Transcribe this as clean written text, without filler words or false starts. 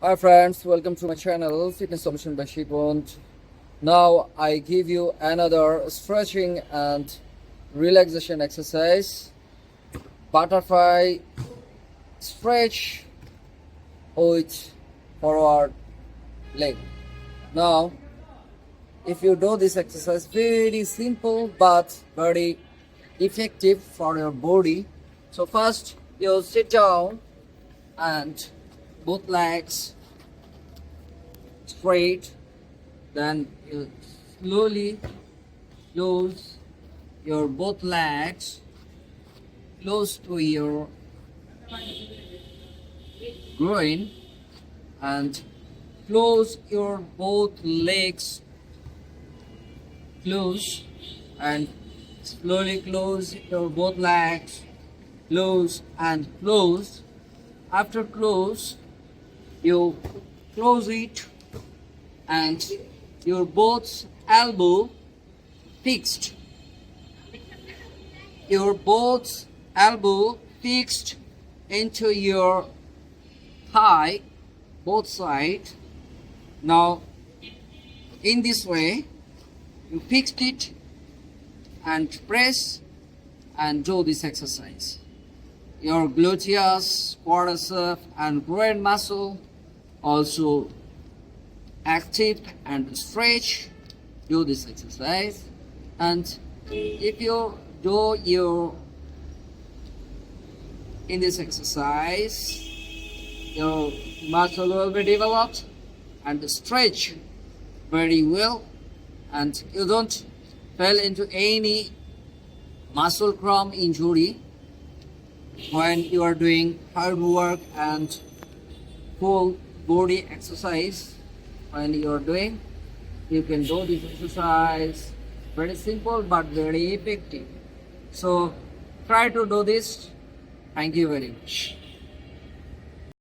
Hi friends, welcome to my channel Fitness Solution by Shipont. Now I give you another stretching and relaxation exercise. Butterfly stretch with forward leg. Now if you do this exercise, very simple but very effective for your body. So first you sit down and both legs straight, then you slowly close your both legs close to your groin and close your both legs close and slowly close your both legs close and close. After close, you close it and your both elbow fixed. Your both elbow fixed into your thigh, both sides. Now, in this way, you fixed it and press and do this exercise. Your gluteus, quadriceps and groin muscle also active and stretch. Do this exercise, and if you do your in this exercise, your muscle will be developed and stretch very well, and you don't fall into any muscle cramp injury when you are doing hard work and full body exercise. When you are doing, you can do this exercise. Very simple but very effective. So try to do this. Thank you very much.